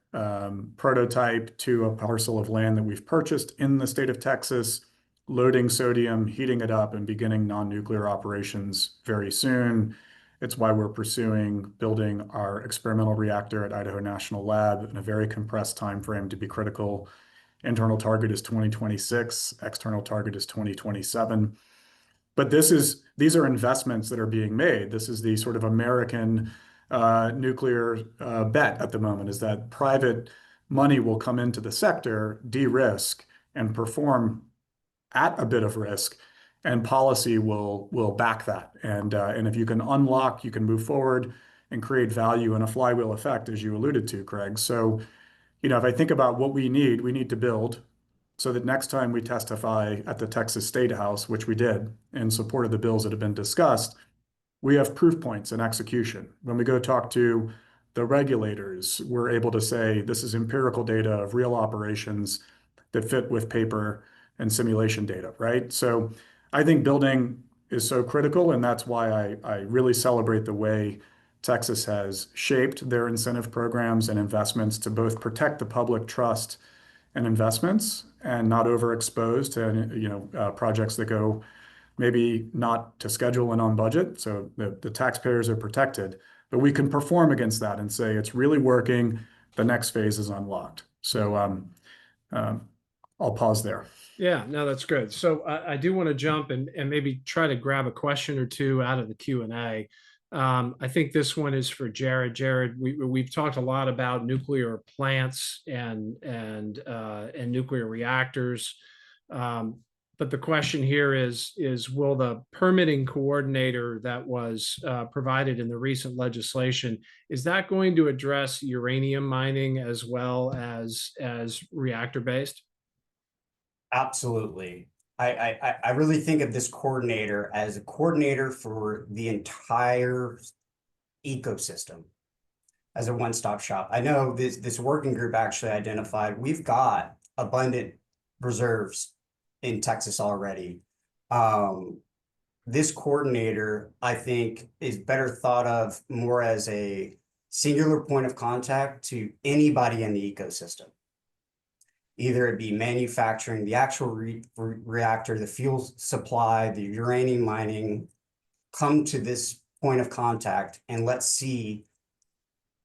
prototype to a parcel of land that we've purchased in the state of Texas, loading sodium, heating it up, and beginning non-nuclear operations very soon. It's why we're pursuing building our experimental reactor at Idaho National Lab in a very compressed time frame to be critical. Internal target is 2026, external target is 2027. But these are investments that are being made. This is the sort of American nuclear bet at the moment, is that private money will come into the sector, de-risk, and perform at a bit of risk, and policy will back that. And if you can unlock, you can move forward and create value in a flywheel effect, as you alluded to, Craig. So, you know, if I think about what we need to build so that next time we testify at the Texas State House, which we did in support of the bills that have been discussed, we have proof points in execution. When we go talk to the regulators, we're able to say this is empirical data of real operations that fit with paper and simulation data, right? So I think building is so critical, and that's why I really celebrate the way Texas has shaped their incentive programs and investments to both protect the public trust and investments and not overexposed to projects that go maybe not to schedule and on budget. So the taxpayers are protected, but we can perform against that and say it's really working. The next phase is unlocked. So I'll pause there. Yeah, no, that's good. So I do want to jump and maybe try to grab a question or two out of the Q&A. I think this one is for Jared. Jared, we've talked a lot about nuclear plants and nuclear reactors. But the question here is will the permitting coordinator that was provided in the recent legislation, is that going to address uranium mining as well as reactor based? Absolutely. I really think of this coordinator as a coordinator for the entire ecosystem as a one-stop shop. I know this working group actually identified we've got abundant reserves in Texas already. This coordinator, I think, is better thought of more as a singular point of contact to anybody in the ecosystem. Either it be manufacturing the actual reactor, the fuel supply, the uranium mining, come to this point of contact and let's see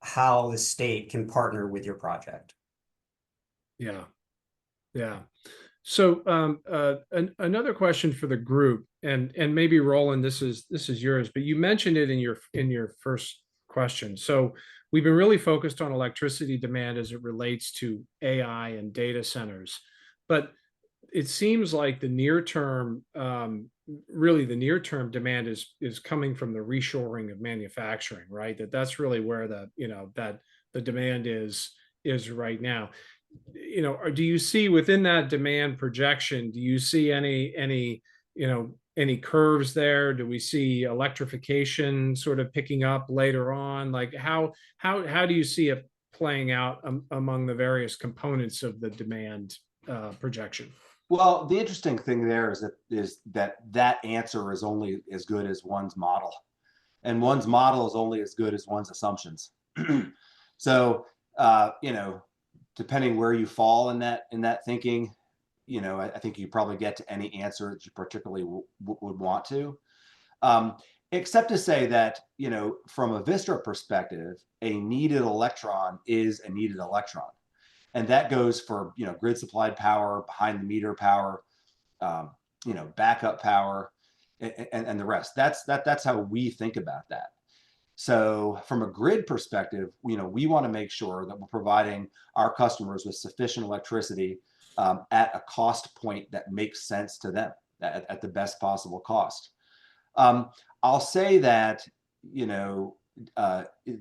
how the state can partner with your project. Yeah. Yeah. So another question for the group, and maybe Roland, this is yours, but you mentioned it in your first question. So we've been really focused on electricity demand as it relates to AI and data centers, but it seems like the near term, really the near term demand is coming from the reshoring of manufacturing, right? That's really where that the demand is right now. Or do you see within that demand projection, do you see any curves there? Do we see electrification sort of picking up later on? Like how do you see it playing out among the various components of the demand projection? Well, the interesting thing there is that answer is only as good as one's model, and one's model is only as good as one's assumptions. So, depending where you fall in that thinking, I think you probably get to any answer that you particularly would want to. Except to say that, from a Vistra perspective, a needed electron is a needed electron. And that goes for, grid supplied power, behind the meter power, backup power, and the rest. That's how we think about that. So from a grid perspective, we want to make sure that we're providing our customers with sufficient electricity at a cost point that makes sense to them at the best possible cost. I'll say that,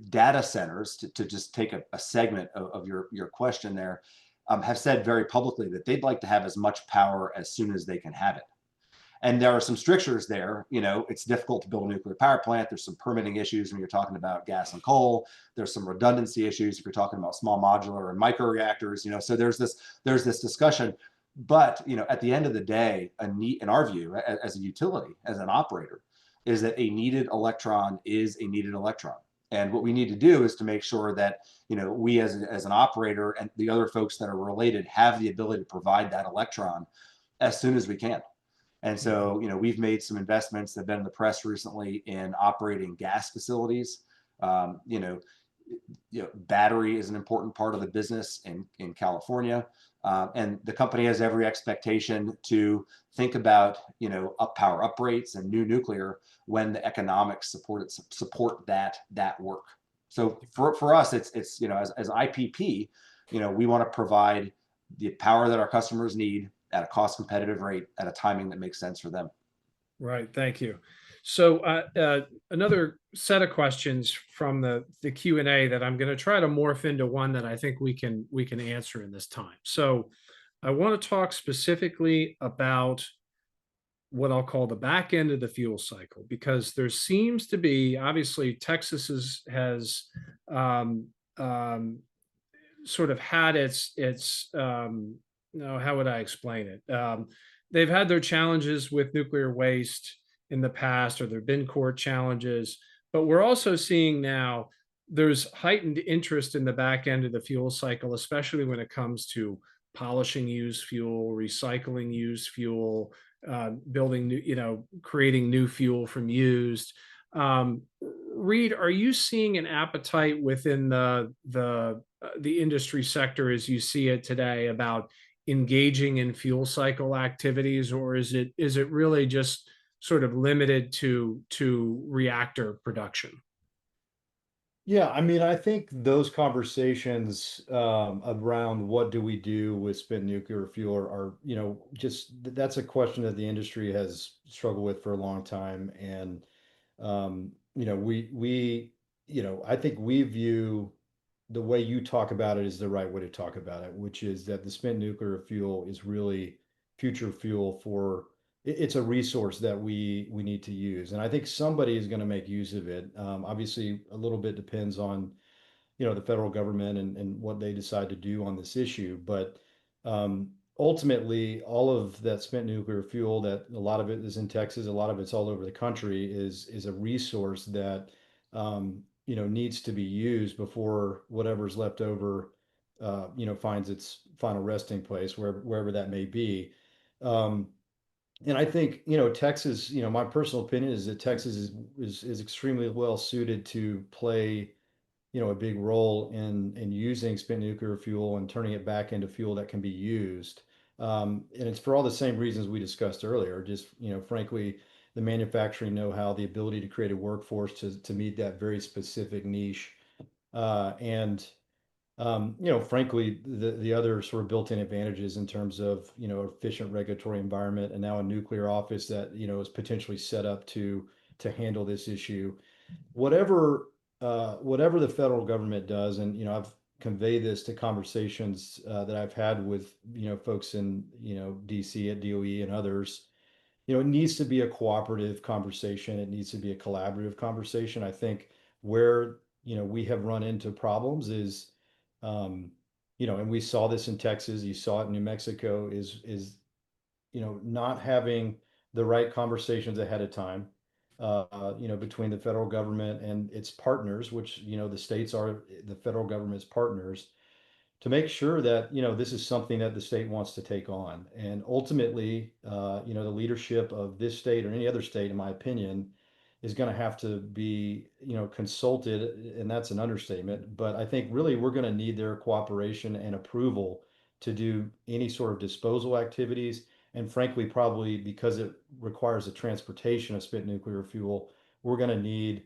data centers, to just take a segment of your question there, have said very publicly that they'd like to have as much power as soon as they can have it. And there are some strictures there. It's difficult to build a nuclear power plant. There's some permitting issues when you're talking about gas and coal. There's some redundancy issues if you're talking about small modular and micro reactors. So there's this discussion. But at the end of the day, in our view, as a utility, as an operator, is that a needed electron is a needed electron. And what we need to do is to make sure that we as an operator and the other folks that are related have the ability to provide that electron as soon as we can. And so, we've made some investments that have been in the press recently in operating gas facilities. Battery is an important part of the business in California. And the company has every expectation to think about, up power uprates and new nuclear when the economics support that work. So for us, it's as IPP, we want to provide the power that our customers need at a cost competitive rate at a timing that makes sense for them. Right. Thank you. So another set of questions from the Q&A that I'm going to try to morph into one that I think we can answer in this time. So I want to talk specifically about what I'll call the back end of the fuel cycle, because there seems to be, obviously, Texas has sort of had its how would I explain it? They've had their challenges with nuclear waste in the past, or there have been court challenges, but we're also seeing now there's heightened interest in the back end of the fuel cycle, especially when it comes to polishing used fuel, recycling used fuel, building new, creating new fuel from used. Reed, are you seeing an appetite within the industry sector as you see it today about engaging in fuel cycle activities, or is it really just sort of limited to reactor production? Yeah, I mean, I think those conversations around what do we do with spent nuclear fuel are, just that's a question that the industry has struggled with for a long time. And, I think we view the way you talk about it is the right way to talk about it, which is that the spent nuclear fuel is really future fuel for, it's a resource that we need to use. And I think somebody is going to make use of it. Obviously, a little bit depends on, the federal government and what they decide to do on this issue. But ultimately, all of that spent nuclear fuel, that a lot of it is in Texas, a lot of it's all over the country, is a resource that needs to be used before whatever's left over, finds its final resting place, wherever that may be. And I think, Texas, my personal opinion is that Texas is extremely well suited to play, a big role in using spent nuclear fuel and turning it back into fuel that can be used. And it's for all the same reasons we discussed earlier. Just, frankly, the manufacturing know-how, the ability to create a workforce to meet that very specific niche. And frankly, the other sort of built-in advantages in terms of, efficient regulatory environment, and now a nuclear office that, is potentially set up to handle this issue. Whatever the federal government does, and, I've conveyed this to conversations that I've had with, folks in, DC at DOE and others, it needs to be a cooperative conversation. It needs to be a collaborative conversation. I think where, we have run into problems is, and we saw this in Texas, you saw it in New Mexico, is not having the right conversations ahead of time, between the federal government and its partners, which, the states are the federal government's partners, to make sure that, this is something that the state wants to take on. And ultimately, the leadership of this state or any other state, in my opinion, is going to have to be, consulted, and that's an understatement. But I think really we're going to need their cooperation and approval to do any sort of disposal activities. And frankly, probably because it requires the transportation of spent nuclear fuel, we're going to need,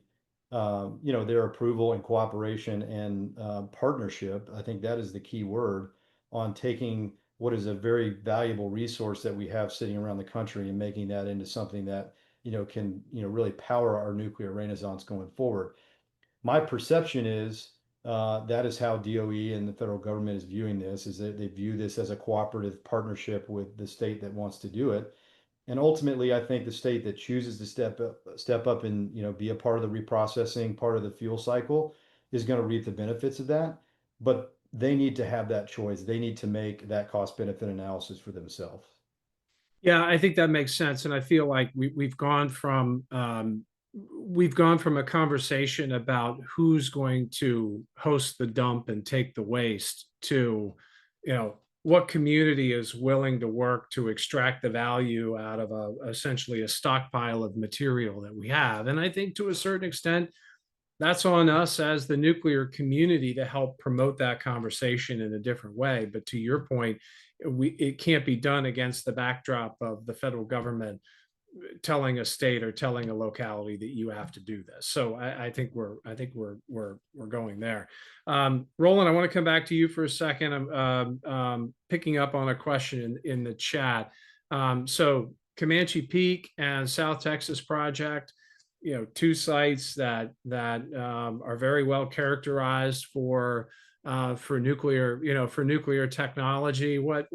their approval and cooperation and partnership. I think that is the key word on taking what is a very valuable resource that we have sitting around the country and making that into something that, can, really power our nuclear renaissance going forward. My perception is that is how DOE and the federal government is viewing this, is that they view this as a cooperative partnership with the state that wants to do it. And ultimately, I think the state that chooses to step up and, be a part of the reprocessing, part of the fuel cycle, is going to reap the benefits of that. But they need to have that choice. They need to make that cost benefit analysis for themselves. Yeah, I think that makes sense. And I feel like we've gone from a conversation about who's going to host the dump and take the waste to, what community is willing to work to extract the value out of essentially a stockpile of material that we have. And I think to a certain extent, that's on us as the nuclear community to help promote that conversation in a different way. But to your point, it can't be done against the backdrop of the federal government telling a state or telling a locality that you have to do this. So I think we're going there. Roland, I want to come back to you for a second. I'm picking up on a question in the chat. So Comanche Peak and South Texas project, two sites that are very well characterized for nuclear technology. What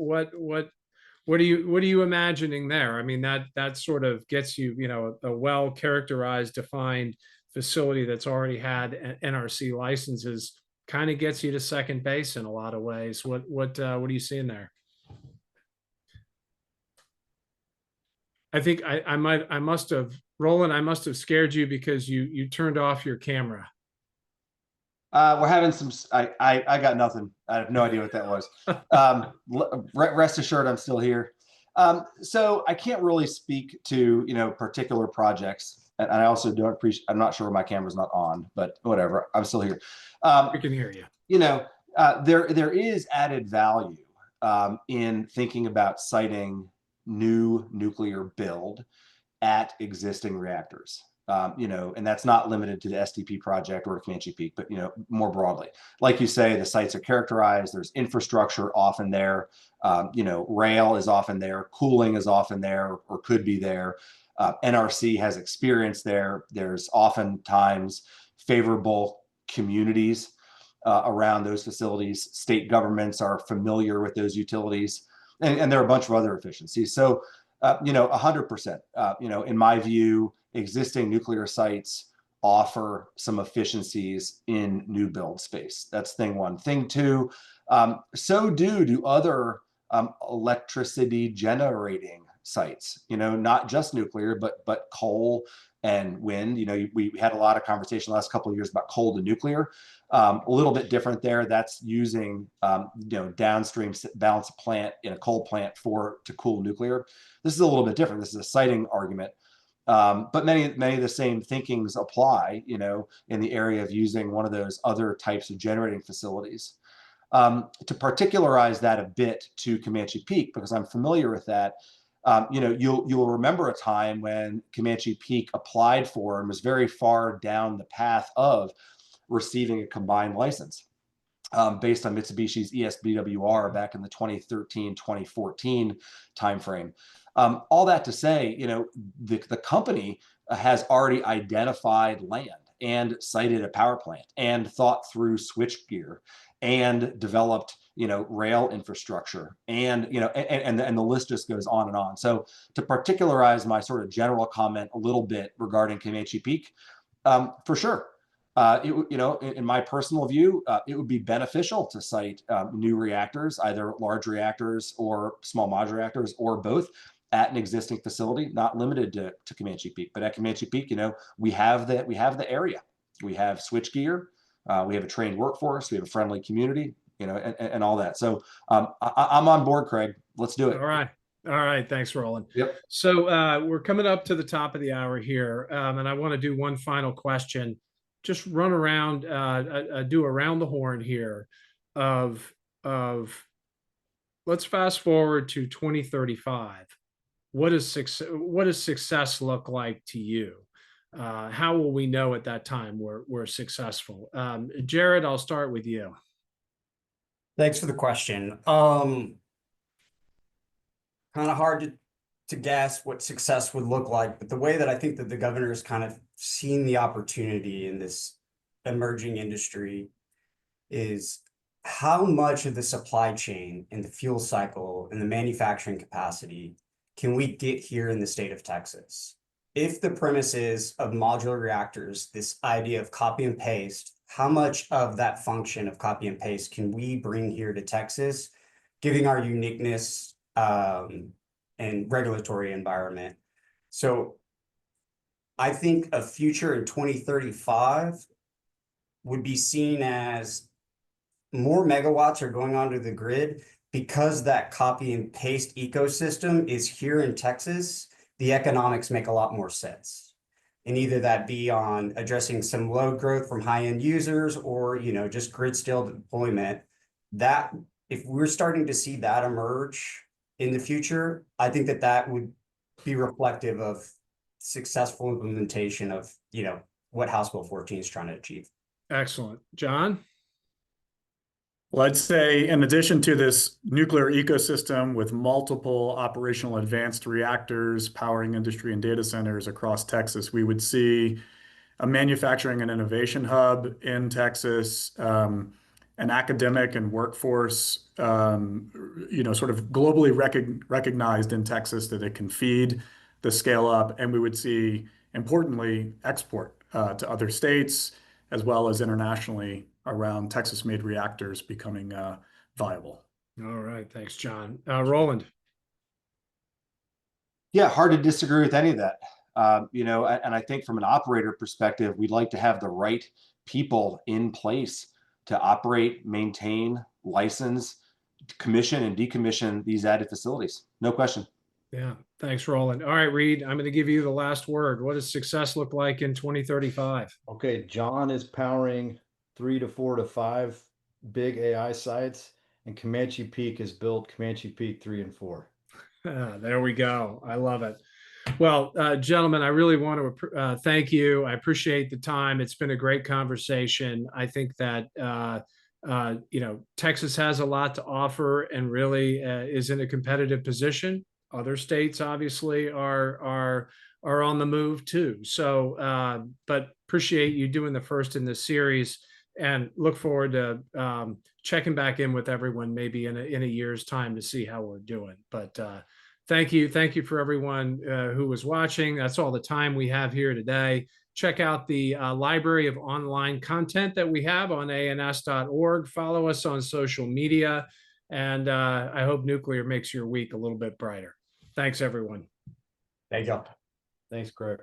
are you imagining there? I mean, that sort of gets you, a well characterized, defined facility that's already had NRC licenses, kind of gets you to second base in a lot of ways. What are you seeing there? I think Roland, I must have scared you because you turned off your camera. We're having some, I got nothing. I have no idea what that was. Rest assured, I'm still here. So I can't really speak to, particular projects. And I also don't appreciate, I'm not sure my camera's not on, but whatever, I'm still here. I can hear you. There is added value in thinking about siting new nuclear build at existing reactors. And that's not limited to the STP project or Comanche Peak, but, more broadly. Like you say, the sites are characterized, there's infrastructure often there, rail is often there, cooling is often there or could be there. NRC has experience there. There's oftentimes favorable communities around those facilities. State governments are familiar with those utilities. and there are a bunch of other efficiencies. So, 100%, in my view, existing nuclear sites offer some efficiencies in new build space. That's thing one. Thing two, so do other electricity generating sites, not just nuclear, but coal and wind. We had a lot of conversation the last couple of years about coal to nuclear. A little bit different there. That's using downstream balance plant in a coal plant to cool nuclear. This is a little bit different. This is a siting argument. But many of the same thinkings apply, in the area of using one of those other types of generating facilities. To particularize that a bit to Comanche Peak, because I'm familiar with that, you'll remember a time when Comanche Peak applied for and was very far down the path of receiving a combined license based on Mitsubishi's ESBWR back in the 2013-2014 timeframe. All that to say, the company has already identified land and sited a power plant and thought through switchgear and developed, rail infrastructure and the list just goes on and on. So to particularize my sort of general comment a little bit regarding Comanche Peak, for sure. In my personal view, it would be beneficial to site new reactors, either large reactors or small modular reactors or both, at an existing facility, not limited to Comanche Peak. But at Comanche Peak, we have the area, we have switchgear, we have a trained workforce, we have a friendly community, and all that. So I'm on board, Craig. Let's do it. All right. Thanks, Roland. Yep. So we're coming up to the top of the hour here, and I want to do one final question. Just run around, do around the horn here of let's fast forward to 2035. What does success look like to you? How will we know at that time we're successful? Jared, I'll start with you. Thanks for the question. Kind of hard to guess what success would look like, but the way that I think that the governor has kind of seen the opportunity in this emerging industry is how much of the supply chain and the fuel cycle and the manufacturing capacity can we get here in the state of Texas? If the premise is of modular reactors, this idea of copy and paste, how much of that function of copy and paste can we bring here to Texas, giving our uniqueness and regulatory environment? So I think a future in 2035 would be seen as more megawatts are going onto the grid because that copy and paste ecosystem is here in Texas. The economics make a lot more sense. And either that be on addressing some load growth from high-end users or, just grid scale deployment. That if we're starting to see that emerge in the future, I think that would be reflective of successful implementation of, what House Bill 14 is trying to achieve. Excellent. John? Well, I'd say in addition to this nuclear ecosystem with multiple operational advanced reactors powering industry and data centers across Texas, we would see a manufacturing and innovation hub in Texas, an academic and workforce, sort of globally recognized in Texas that it can feed the scale up. And we would see, importantly, export to other states as well as internationally around Texas-made reactors becoming viable. All right. Thanks, John. Roland? Yeah, hard to disagree with any of that. And I think from an operator perspective, we'd like to have the right people in place to operate, maintain, license, commission, and decommission these added facilities. No question. Yeah. Thanks, Roland. All right, Reed, I'm going to give you the last word. What does success look like in 2035? Okay, John is powering 3 to 4 to 5 big AI sites, and Comanche Peak has built Comanche Peak 3 and 4. There we go. I love it. Well, gentlemen, I really want to thank you. I appreciate the time. It's been a great conversation. I think that Texas has a lot to offer and really is in a competitive position. Other states obviously are on the move too. So, but appreciate you doing the first in this series and look forward to checking back in with everyone maybe in a year's time to see how we're doing. But thank you for everyone who was watching. That's all the time we have here today. Check out the library of online content that we have on ans.org. Follow us on social media, and I hope nuclear makes your week a little bit brighter. Thanks, everyone. Thank you. Thanks, Craig.